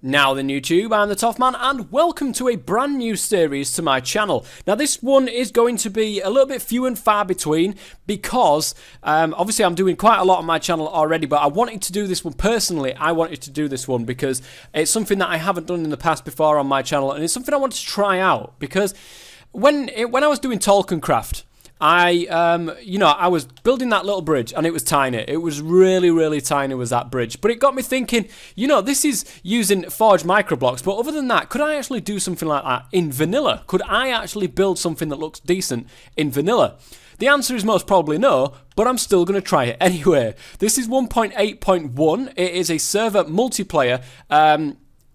Now then YouTube, I'm the Toff Man and welcome to a brand new series to my channel. Now this one is going to be a little bit few and far between because obviously I'm doing quite a lot on my channel already, but I wanted to do this one personally. I wanted to do this one because it's something that I haven't done in the past before on my channel, and it's something I wanted to try out because when I was doing Tolkien Craft, I was building that little bridge and it was tiny. It was really, really tiny was that bridge. But it got me thinking, this is using forged microblocks. But other than that, could I actually do something like that in vanilla? Could I actually build something that looks decent in vanilla? The answer is most probably no, but I'm still going to try it anyway. This is 1.8.1. It is a server multiplayer.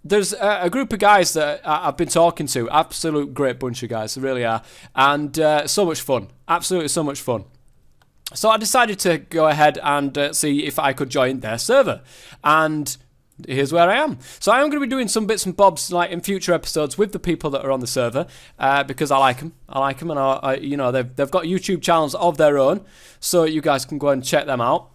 There's a group of guys that I've been talking to, absolute great bunch of guys, they really are, and so much fun, absolutely so much fun. So I decided to go ahead and see if I could join their server, and here's where I am. So I am going to be doing some bits and bobs like in future episodes with the people that are on the server, because I like them, and they've got YouTube channels of their own, so you guys can go and check them out.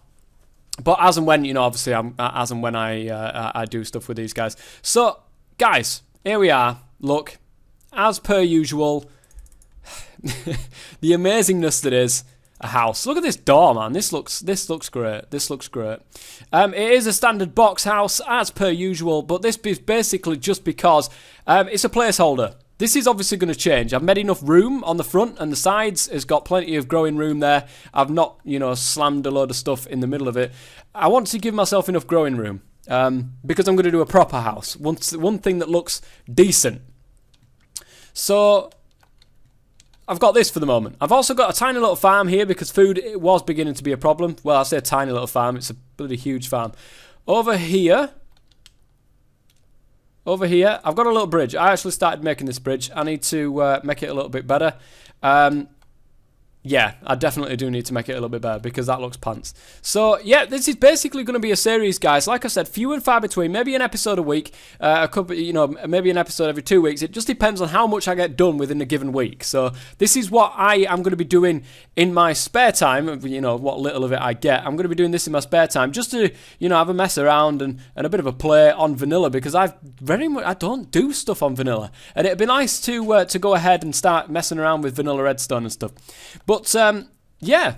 But as and when, obviously, I do stuff with these guys. So, guys, here we are. Look, as per usual, the amazingness that is a house. Look at this door, man. This looks great. This looks great. It is a standard box house, as per usual, but this is basically just because it's a placeholder. This is obviously going to change. I've made enough room on the front and the sides. It's got plenty of growing room there. I've not, slammed a load of stuff in the middle of it. I want to give myself enough growing room because I'm going to do a proper house. One thing that looks decent. So I've got this for the moment. I've also got a tiny little farm here because food was beginning to be a problem. Well, I say a tiny little farm. It's a bloody huge farm. Over here, I've got a little bridge. I actually started making this bridge. I need to make it a little bit better. Yeah, I definitely do need to make it a little bit better because that looks pants. So, yeah, this is basically going to be a series, guys. Like I said, few and far between. Maybe an episode a week. Maybe an episode every 2 weeks. It just depends on how much I get done within a given week. So, this is what I am going to be doing in my spare time. What little of it I get. I'm going to be doing this in my spare time just to, have a mess around and a bit of a play on vanilla because I don't do stuff on vanilla. And it'd be nice to go ahead and start messing around with vanilla redstone and stuff. But, yeah,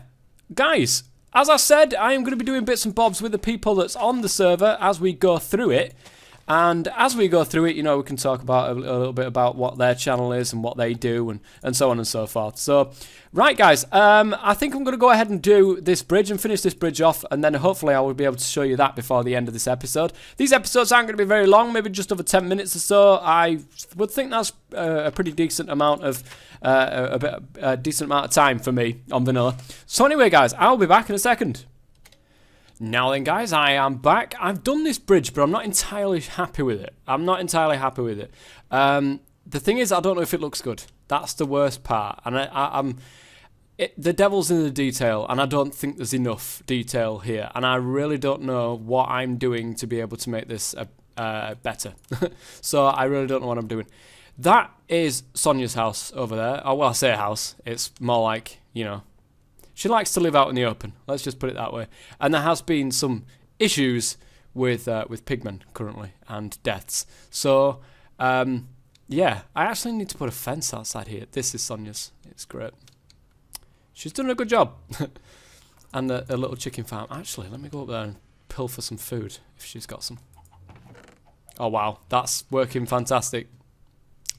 guys, as I said, I am going to be doing bits and bobs with the people that's on the server as we go through it. And as we go through it, we can talk about a little bit about what their channel is and what they do and so on and so forth. So, right, guys, I think I'm going to go ahead and do this bridge and finish this bridge off, and then hopefully I will be able to show you that before the end of this episode. These episodes aren't going to be very long, maybe just over 10 minutes or so. I would think that's a pretty decent amount of a decent amount of time for me on vanilla. So anyway, guys, I'll be back in a second. Now then, guys, I am back. I've done this bridge, but I'm not entirely happy with it. The thing is, I don't know if it looks good. That's the worst part. And the devil's in the detail, and I don't think there's enough detail here. And I really don't know what I'm doing to be able to make this better. So I really don't know what I'm doing. That is Sonia's house over there. Oh, well, I say house. It's more like, she likes to live out in the open. Let's just put it that way. And there has been some issues with pigmen currently and deaths. So, yeah, I actually need to put a fence outside here. This is Sonia's. It's great. She's done a good job. And a little chicken farm. Actually, let me go up there and pilfer some food if she's got some. Oh, wow. That's working fantastic.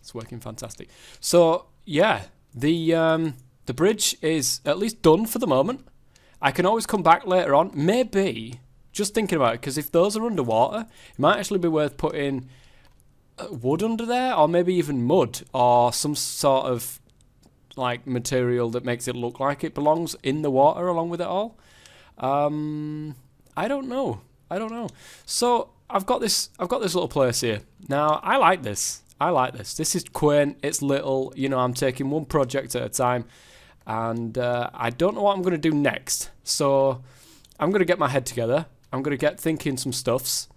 It's working fantastic. So, yeah, the bridge is at least done for the moment. I can always come back later on. Maybe, just thinking about it, because if those are underwater, it might actually be worth putting wood under there, or maybe even mud, or some sort of like material that makes it look like it belongs in the water along with it all. I don't know. So I've got this little place here. Now I like this. This is quaint. It's little. I'm taking one project at a time. And I don't know what I'm going to do next. So I'm going to get my head together. I'm going to get thinking some stuffs.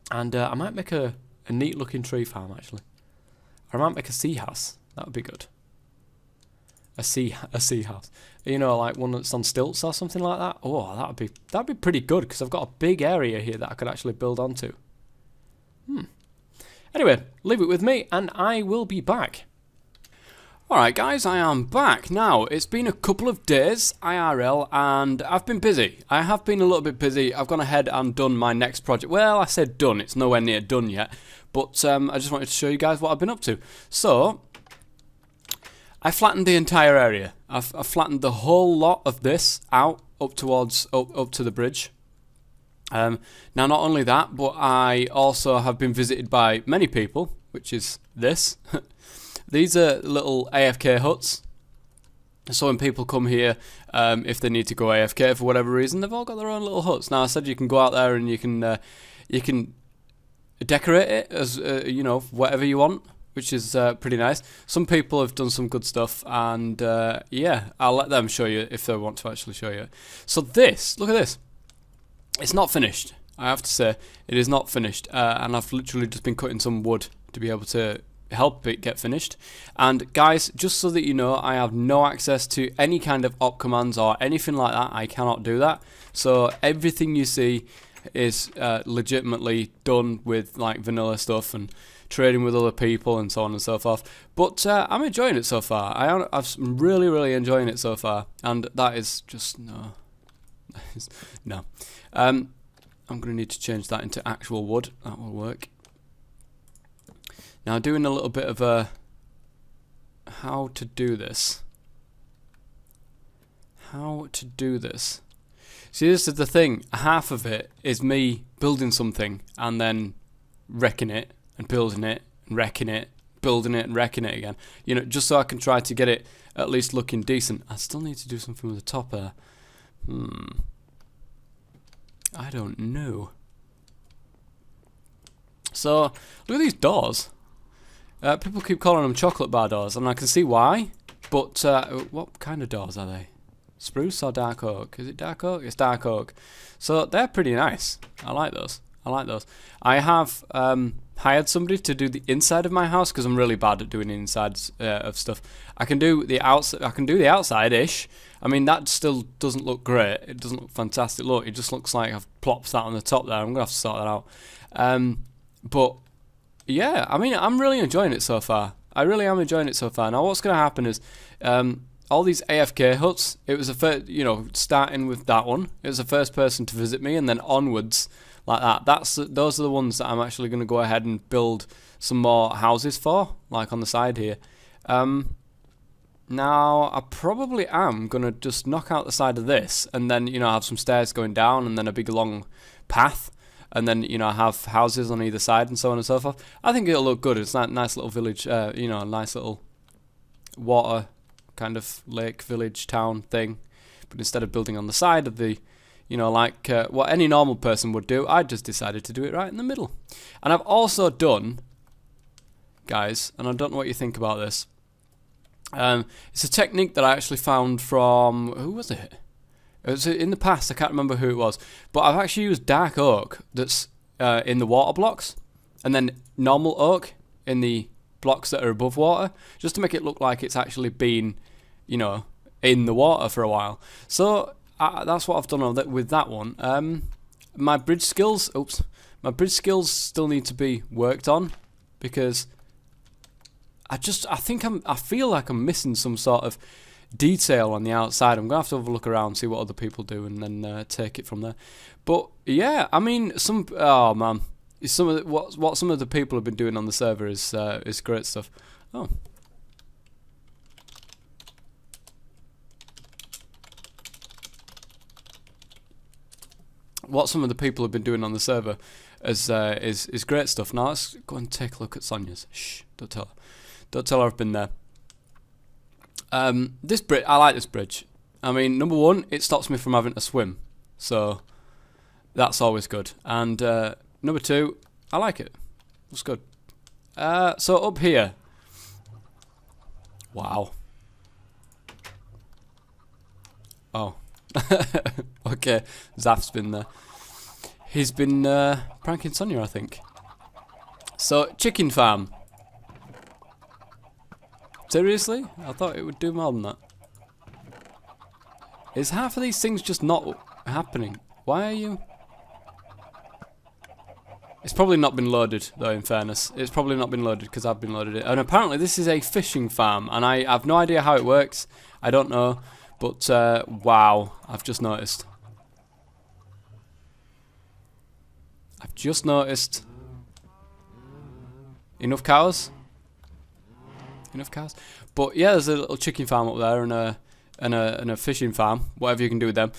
And I might make a neat looking tree farm, actually. Or I might make a sea house. That would be good. A sea house. Like one that's on stilts or something like that. Oh, that'd be pretty good because I've got a big area here that I could actually build onto. Anyway, leave it with me and I will be back. Alright guys, I am back. Now, it's been a couple of days, IRL, and I've been busy. I have been a little bit busy. I've gone ahead and done my next project. Well, I said done, it's nowhere near done yet. But I just wanted to show you guys what I've been up to. So, I flattened the entire area. I've flattened the whole lot of this out up towards, up to the bridge. Now, not only that, but I also have been visited by many people, which is this. These are little AFK huts. So when people come here, if they need to go AFK for whatever reason, they've all got their own little huts. Now I said you can go out there and you can decorate it as you know, whatever you want, which is pretty nice. Some people have done some good stuff, and yeah, I'll let them show you if they want to actually show you. So this, look at this. It's not finished. I have to say, it is not finished, and I've literally just been cutting some wood to be able to help it get finished. And guys, just so that you know, I have no access to any kind of op commands or anything like that. I cannot do that. So everything you see is legitimately done with like vanilla stuff and trading with other people and so on and so forth. But I'm enjoying it so far. I'm really enjoying it so far, and that is just no. No. I'm going to need to change that into actual wood. That will work. Now, doing a little bit of a how to do this. How to do this. See, this is the thing. Half of it is me building something and then wrecking it and building it and wrecking it, building it and wrecking it again. You know, just so I can try to get it at least looking decent. I still need to do something with the top there. I don't know. So, look at these doors. People keep calling them chocolate bar doors, and I can see why. But what kind of doors are they? Spruce or dark oak? Is it dark oak? It's dark oak. So they're pretty nice. I like those. I like those. I have hired somebody to do the inside of my house because I'm really bad at doing the insides of stuff. I can do the outside. I can do the outside-ish. I mean, that still doesn't look great. It doesn't look fantastic. Look, it just looks like I've plopped that on the top there. I'm gonna have to sort that out. But yeah, I mean, I'm really enjoying it so far. I really am enjoying it so far. Now, what's going to happen is all these AFK huts. It was the first, you know, starting with that one. It was the first person to visit me, and then onwards like that. Those are the ones that I'm actually going to go ahead and build some more houses for, like on the side here. Now, I probably am going to just knock out the side of this, and then, you know, have some stairs going down, and then a big long path. And then, you know, have houses on either side and so on and so forth. I think it'll look good. It's that nice little village, you know, a nice little water kind of lake, village, town thing. But instead of building on the side of the, you know, like what any normal person would do, I just decided to do it right in the middle. And I've also done, guys, and I don't know what you think about this. It's a technique that I actually found from, who was it? It was in the past, I can't remember who it was, but I've actually used dark oak that's in the water blocks, and then normal oak in the blocks that are above water, just to make it look like it's actually been, you know, in the water for a while. So that's what I've done with that one. My bridge skills, my bridge skills still need to be worked on, because I feel like I'm missing some sort of detail on the outside. I'm gonna have to have a look around, see what other people do, and then take it from there. But yeah, I mean, oh man, some of what some of the people have been doing on the server is great stuff. Oh, what some of the people have been doing on the server is great stuff. Now let's go and take a look at Sonia's. Shh, don't tell her. Don't tell her I've been there. This bridge, I like this bridge. I mean, number one, it stops me from having to swim, so that's always good. And number two, I like it. It's good. So up here, wow. Oh, okay. Zaf's been there. He's been pranking Sonia, I think. So chicken farm. Seriously? I thought it would do more than that. Is half of these things just not happening? Why are you... It's probably not been loaded, though, in fairness. It's probably not been loaded, because I've been loaded it. And apparently this is a fishing farm, and I have no idea how it works. I don't know. But, wow, I've just noticed. I've just noticed. Enough cows? Enough cows? But, yeah, there's a little chicken farm up there, and a fishing farm. Whatever you can do with them.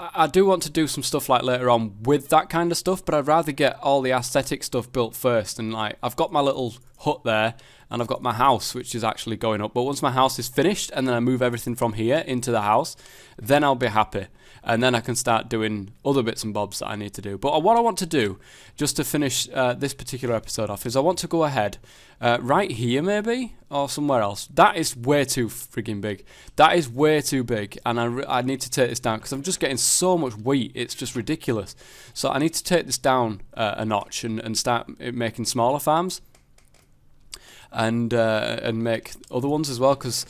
I do want to do some stuff like later on with that kind of stuff, but I'd rather get all the aesthetic stuff built first. And like, I've got my little hut there, and I've got my house, which is actually going up. But once my house is finished, and then I move everything from here into the house, then I'll be happy. And then I can start doing other bits and bobs that I need to do. But what I want to do, just to finish this particular episode off, is I want to go ahead right here maybe, or somewhere else. That is way too frigging big. That is way too big, and I need to take this down, because I'm just getting so much wheat, it's just ridiculous. So I need to take this down a notch and start making smaller farms. And make other ones as well, because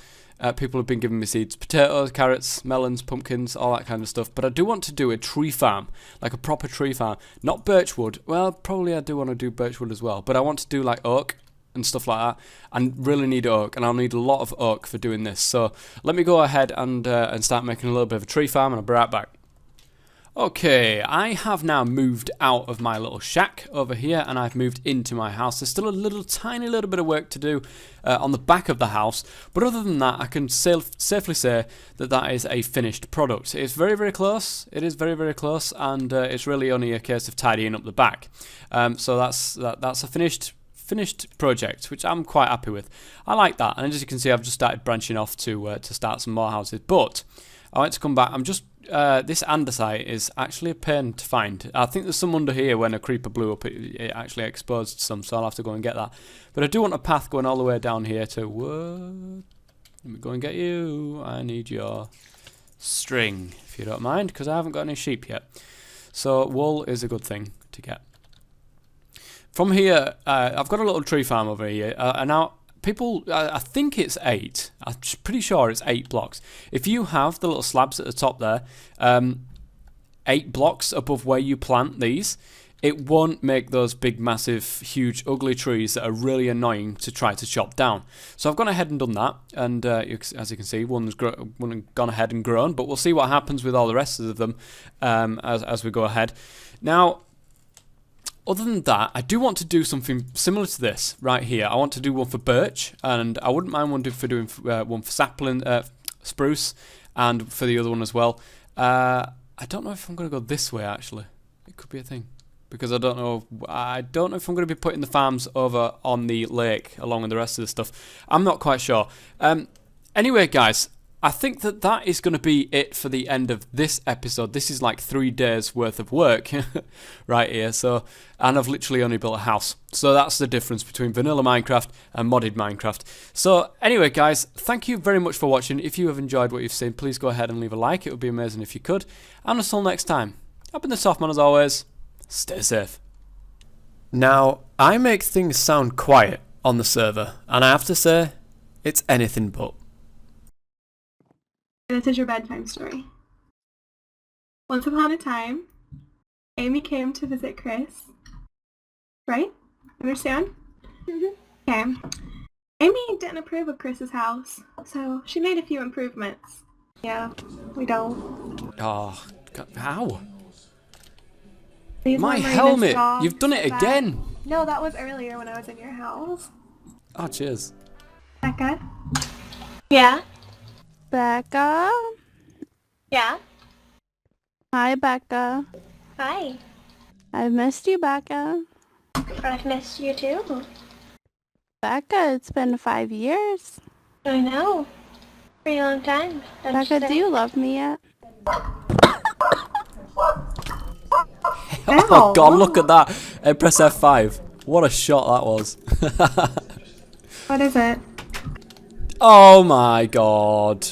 people have been giving me seeds, potatoes, carrots, melons, pumpkins, all that kind of stuff. But I do want to do a tree farm, like a proper tree farm, not birchwood. Well, probably I do want to do birchwood as well, but I want to do like oak and stuff like that. I really need oak, and I'll need a lot of oak for doing this. So let me go ahead and start making a little bit of a tree farm, and I'll be right back. Okay, I have now moved out of my little shack over here, and I've moved into my house. There's still a tiny little bit of work to do on the back of the house, but other than that, I can safely say that that is a finished product. It's very, very close. It is very, very close, and it's really only a case of tidying up the back. So that's a finished project, which I'm quite happy with. I like that, and as you can see, I've just started branching off to start some more houses. But I want to come back. This andesite is actually a pain to find. I think there's some under here. When a creeper blew up, it actually exposed some, so I'll have to go and get that. But I do want a path going all the way down here to... What? Let me go and get you. I need your string, if you don't mind, because I haven't got any sheep yet. So wool is a good thing to get. From here, I've got a little tree farm over here, and now... People, I think it's 8. I'm pretty sure it's 8 blocks. If you have the little slabs at the top there, 8 blocks above where you plant these, it won't make those big, massive, huge, ugly trees that are really annoying to try to chop down. So I've gone ahead and done that, and as you can see, one's gone ahead and grown, but we'll see what happens with all the rest of them as we go ahead. Now, other than that, I do want to do something similar to this right here. I want to do one for birch, and I wouldn't mind doing one for sapling, spruce, and for the other one as well. I don't know if I'm going to go this way, actually. It could be a thing, because I don't know if I'm going to be putting the farms over on the lake along with the rest of the stuff. I'm not quite sure. Anyway, guys, I think that is going to be it for the end of this episode. This is like 3 days worth of work right here. So, and I've literally only built a house. So that's the difference between vanilla Minecraft and modded Minecraft. So anyway, guys, thank you very much for watching. If you have enjoyed what you've seen, please go ahead and leave a like. It would be amazing if you could. And until next time, I've been the Toff Man as always. Stay safe. Now, I make things sound quiet on the server, and I have to say, it's anything but. This is your bedtime story. Once upon a time, Amy came to visit Chris. Right? Understand? Mm-hmm. Okay. Amy didn't approve of Chris's house, so she made a few improvements. Yeah, we don't. Oh, how? These My were Marina's helmet! dogs You've done it that... again! No, that was earlier when I was in your house. Oh, cheers. Becca? Yeah? Becca? Yeah? Hi, Becca. Hi. I've missed you, Becca. I've missed you too. Becca, it's been 5 years. I know. Pretty long time. Becca, do you love me yet? Oh god, look at that! Press F5. What a shot that was. What is it? Oh my god.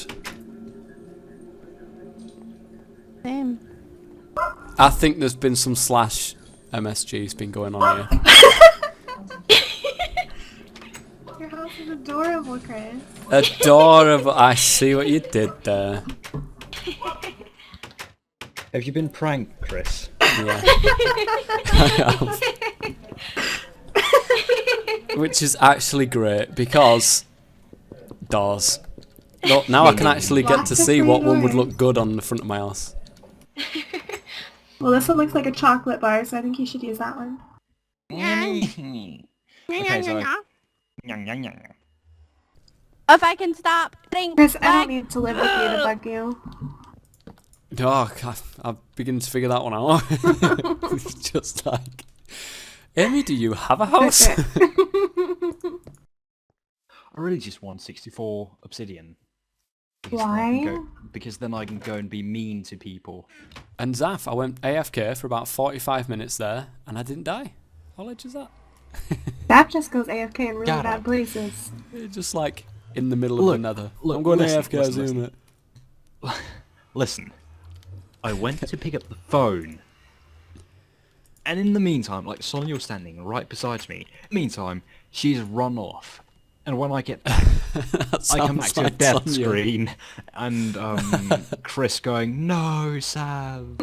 Same. I think there's been some slash MSG's been going on here. Your house is adorable, Chris. Adorable. I see what you did there. Have you been pranked, Chris? Yeah. I am. Which is actually great because doors. No, now I can actually get to see what one would look good on the front of my house. Well, this one looks like a chocolate bar, so I think you should use that one. Okay, so... If I can stop, think. Chris, I don't need to live with you to bug you. Oh, I'm beginning to figure that one out. It's just like, Amy, do you have a house? That's it. I really just want 64 obsidian. Why? Because then I can go and be mean to people. And Zaf, I went AFK for about 45 minutes there, and I didn't die. How ledge is that? That just goes AFK in really Got bad it. places. It's just like in the middle of the nether. I'm going AFK, isn't it? Listen, I went to pick up the phone. And in the meantime, like Sonia's standing right beside me. Meantime, she's run off. And when I get back, I come back to a death screen and Chris going, "No, Sam."